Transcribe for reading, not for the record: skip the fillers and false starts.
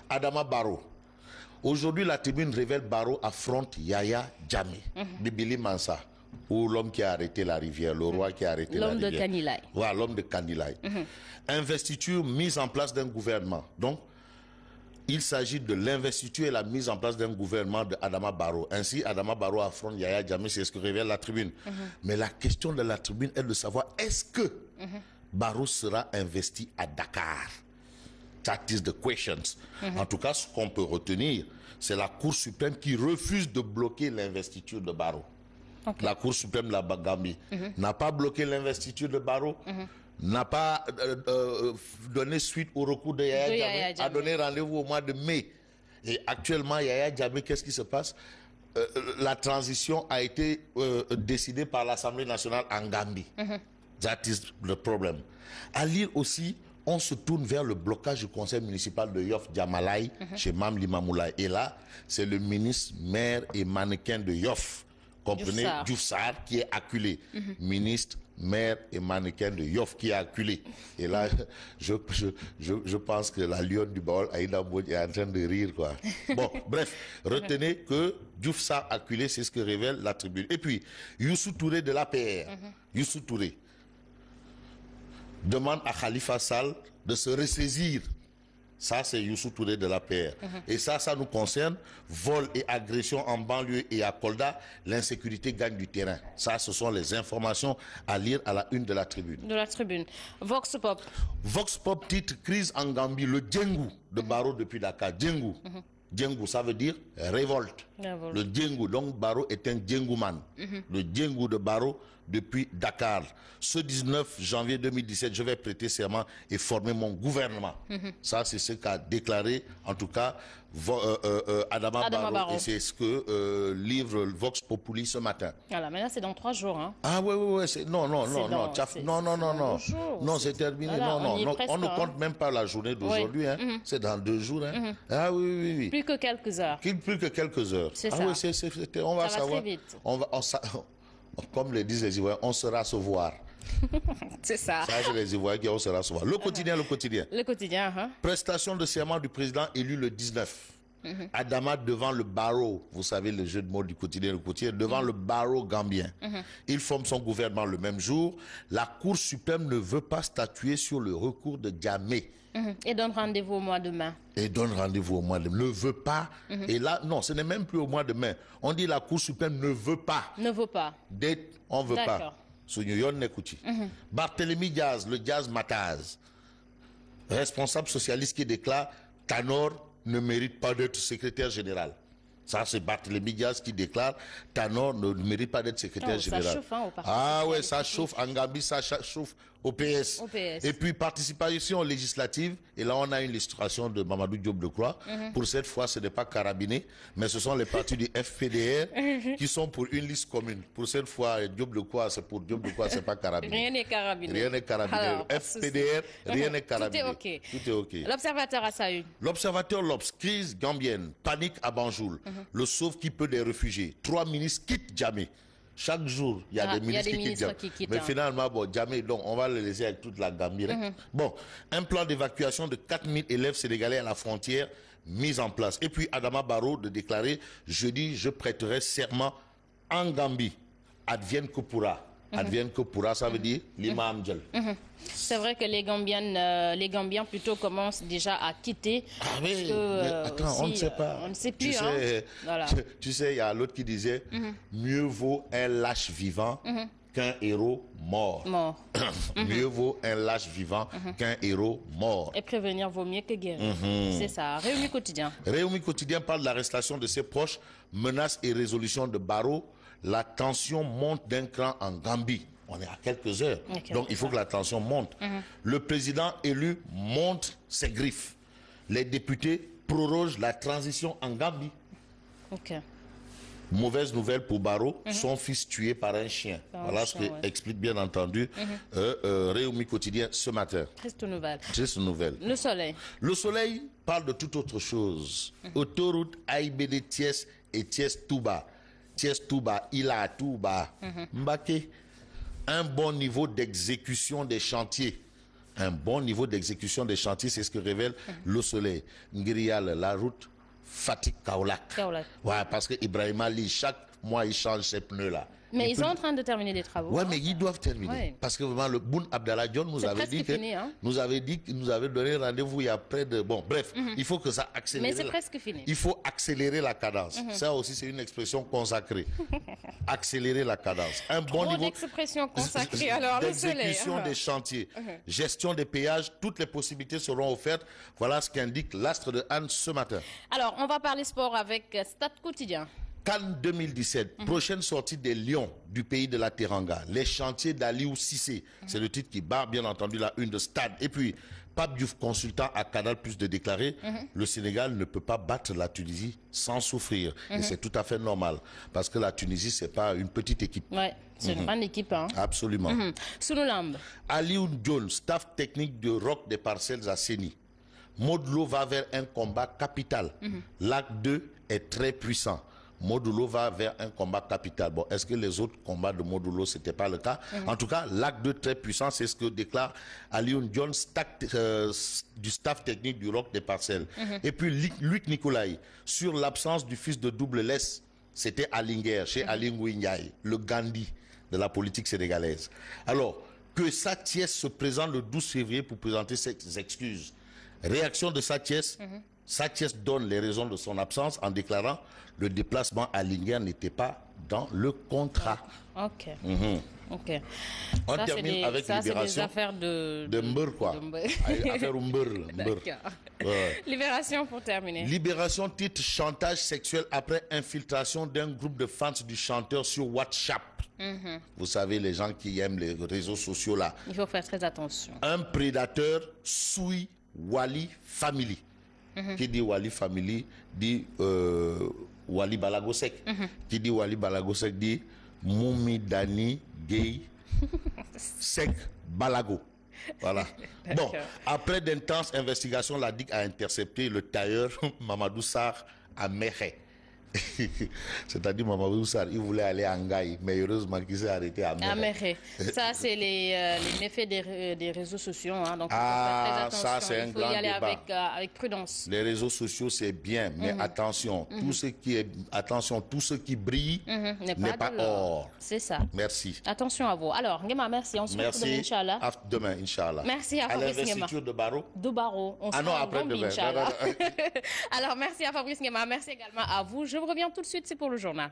Adama Barrow. Aujourd'hui, la tribune révèle Barrow affronte Yaya Jammeh, Bibili Mansa, ou l'homme qui a arrêté la rivière, le roi qui a arrêté la rivière. L'homme de Kanilaï. Voilà, l'homme de Kanilaï. Investiture, mise en place d'un gouvernement. Donc, il s'agit de l'investiture et la mise en place d'un gouvernement de Adama Barrow. Ainsi, Adama Barrow affronte Yaya Jammeh, c'est ce que révèle la tribune. Mais la question de la tribune est de savoir, est-ce que Barrow sera investi à Dakar? That is the questions. En tout cas, ce qu'on peut retenir, c'est la Cour suprême qui refuse de bloquer l'investiture de Barrow. La Cour suprême de la Gambie n'a pas bloqué l'investiture de Barrow, n'a pas donné suite au recours de Yaya Jammeh, a donné rendez-vous au mois de mai. Et actuellement, Yaya Jammeh, qu'est-ce qui se passe? La transition a été décidée par l'Assemblée nationale en Gambie. That is the problem. À lire aussi, on se tourne vers le blocage du conseil municipal de Yoff Djamalaï chez Mam Limamoulaye. Et là, c'est le ministre, maire et mannequin de Yoff, comprenez, Diouf Sarr, qui est acculé. Ministre, maire et mannequin de Yoff qui est acculé. Et là, je pense que la lionne du Baol, Aïda Mbodj, est en train de rire, quoi. Bon, bref, retenez que Diouf Sarr acculé, c'est ce que révèle la tribune. Et puis, Youssou Touré de l'APR, Youssou Touré, demande à Khalifa Sall de se ressaisir. Ça, c'est Youssou Touré de l'APR. Et ça nous concerne. Vol et agression en banlieue et à Kolda, l'insécurité gagne du terrain. Ça, ce sont les informations à lire à la une de la tribune. De la tribune. Vox Pop. Vox Pop titre Crise en Gambie, le Djengou de Barrow depuis Dakar. Djengou. Djengou, ça veut dire révolte. Le Djengou, donc Barrow est un Djengouman. Le Djengou de Barrow depuis Dakar. Ce 19 janvier 2017, je vais prêter serment et former mon gouvernement. Ça, c'est ce qu'a déclaré, en tout cas, Adama Barrow. Et c'est ce que livre Vox Populi ce matin. Voilà, mais là, c'est dans 3 jours. Hein. Ah oui. Non, c'est terminé. Voilà, on ne compte même pas la journée d'aujourd'hui. Hein. C'est dans 2 jours. Hein. Ah oui. Plus que quelques heures. Plus que quelques heures. C'est ça. Oui, on va savoir. Très vite. Comme le disent les Ivoiriens, on sera se voir. C'est ça. Ça, c'est les Ivoiriens qui on sera se voir. Le quotidien. Le quotidien. Prestation de serment du président élu le 19. Adama devant le Barrow, vous savez le jeu de mots du quotidien, devant le Barrow gambien. Il forme son gouvernement le même jour. La Cour suprême ne veut pas statuer sur le recours de Jammeh. Et donne rendez-vous au mois de mai. Ne veut pas. Et là, non, ce n'est même plus au mois de mai. On dit la Cour suprême ne veut pas. Date, on ne veut pas. Barthélémy Diaz, le Diaz Mataz, responsable socialiste qui déclare Tanor ne mérite pas d'être secrétaire général. Ça, c'est Barthélémy Diaz qui déclare Tanor ne mérite pas d'être secrétaire général. Ça chauffe, hein, au parti. Ah ouais, ça chauffe en Gambie, ça chauffe au PS. Et puis, participation législative. Et là, on a une illustration de Mamadou Diop Decroix. Pour cette fois, ce n'est pas carabiné, mais ce sont les partis du FPDR qui sont pour une liste commune. Pour cette fois, Diop Decroix, c'est pour Diop Decroix, c'est pas carabiné. Rien n'est carabiné. Alors, FPDR, rien n'est carabiné. Tout est OK. L'observateur a sa une. L'observateur l'Obs, crise gambienne, panique à Banjul. Le sauve qui peut des réfugiés. 3 ministres quittent Jammeh. Chaque jour, il y a des ministres qui quittent. Mais finalement, Jammeh, donc, on va le laisser avec toute la Gambie. Bon, un plan d'évacuation de 4000 élèves sénégalais à la frontière mis en place. Et puis, Adama Barrow de déclarer, jeudi, je prêterai serment en Gambie. Advienne que pourra. Advienne que pourra, ça veut dire l'imam Djel. C'est vrai que les Gambiens plutôt commencent déjà à quitter. Ah oui, mais attends, on ne sait pas. On ne sait plus. Tu sais, il y a l'autre qui disait mieux vaut un lâche vivant qu'un héros mort. Mieux vaut un lâche vivant qu'un héros mort. Et prévenir vaut mieux que guérir. C'est ça. Réumi Quotidien. Réumi Quotidien parle de l'arrestation de ses proches, menaces et résolutions de Barrow. La tension monte d'un cran en Gambie. On est à quelques heures. Donc, il faut que la tension monte. Le président élu monte ses griffes. Les députés prorogent la transition en Gambie. Mauvaise nouvelle pour Barrow, son fils tué par un chien. Voilà ce qu'explique bien entendu Réumi Quotidien ce matin. Triste nouvelle. Triste nouvelle. Le Soleil. Le Soleil parle de toute autre chose. Autoroute AIBD Thiès et Thiès Touba. Thiès Touba, Ila Touba, Mbaké. Un bon niveau d'exécution des chantiers. Un bon niveau d'exécution des chantiers, c'est ce que révèle Le Soleil. Ngirial, la route Fatick-Kaolack. Ouais, parce que Ibrahim Ali, chaque mois, il change ses pneus là. Mais ils sont en train de terminer des travaux. Ouais, mais ils doivent terminer. Ouais. Parce que vraiment, le Boun Abdallah John nous avait dit qu'il nous avait donné rendez-vous il y a près de... Bon, bref, il faut que ça accélère. Mais c'est presque fini. Il faut accélérer la cadence. Ça aussi, c'est une expression consacrée. Accélérer la cadence. Un bon niveau d'expression consacrée, alors, Le Soleil. D'exécution des chantiers, gestion des péages, toutes les possibilités seront offertes. Voilà ce qu'indique l'Astre de Anne ce matin. Alors, on va parler sport avec Stade Quotidien. Cannes 2017, prochaine sortie des Lions du pays de la Teranga. Les chantiers d'Aliou Cissé, c'est le titre qui barre bien entendu la une de Stade. Et puis, Pape Diouf, consultant à Canal+, de déclarer le Sénégal ne peut pas battre la Tunisie sans souffrir. Et c'est tout à fait normal, parce que la Tunisie, c'est pas une petite équipe. Ouais, c'est une grande équipe. Hein. Absolument. Sunulamb. Aliou Jones, staff technique de Rock des Parcelles à Séni. Modulo va vers un combat capital. L'acte 2 est très puissant. Modulo va vers un combat capital. Bon, est-ce que les autres combats de Modulo, ce n'était pas le cas? En tout cas, l'acte 2 très puissant, c'est ce que déclare Aliou Jones, du staff technique du Rock des Parcelles. Et puis, Luc Nicolaï, sur l'absence du fils de Double Less, c'était Alinger, chez Aling Ndiaye, le Gandhi de la politique sénégalaise. Alors, que Sathiès se présente le 12 février pour présenter ses excuses. Réaction de Sathiès. Sathiès donne les raisons de son absence en déclarant le déplacement à Linguère n'était pas dans le contrat. Ok. Ok. On termine avec Libération. C'est des affaires de Mbeur, quoi. Affaire Mbeur. Ouais. Libération pour terminer. Libération titre chantage sexuel après infiltration d'un groupe de fans du chanteur sur WhatsApp. Vous savez, les gens qui aiment les réseaux sociaux là. Il faut faire très attention. Un prédateur souille Wali Family. Qui dit Wali Family dit Wali Balagosek. Qui dit Wali Balagosek dit Moumi Dani Gay Sek Balago. Voilà. Bon, après d'intenses investigations, la DIC a intercepté le tailleur Mamadou Sarr à Mekhe. C'est-à-dire Mamadou Sarr, il voulait aller à Ngaï, mais heureusement qu'il s'est arrêté à Mekhe. Ça, c'est les méfaits des réseaux sociaux. Hein, donc, il faut faire très attention. Ça, c'est un grand débat. Il faut y aller avec prudence. Les réseaux sociaux, c'est bien, mais attention, tout ce qui brille n'est pas or. C'est ça. Merci. Attention à vous. Alors, Ngema, merci. On se retrouve demain, Inch'Allah. Demain, Inch'Allah. Merci à Fabrice Ngema. À l'investiture de Barreau. De Barreau. On non, après demain. Alors, merci à Fabrice Ngema. Merci également à vous. Je vous reviens tout de suite, c'est pour le journal.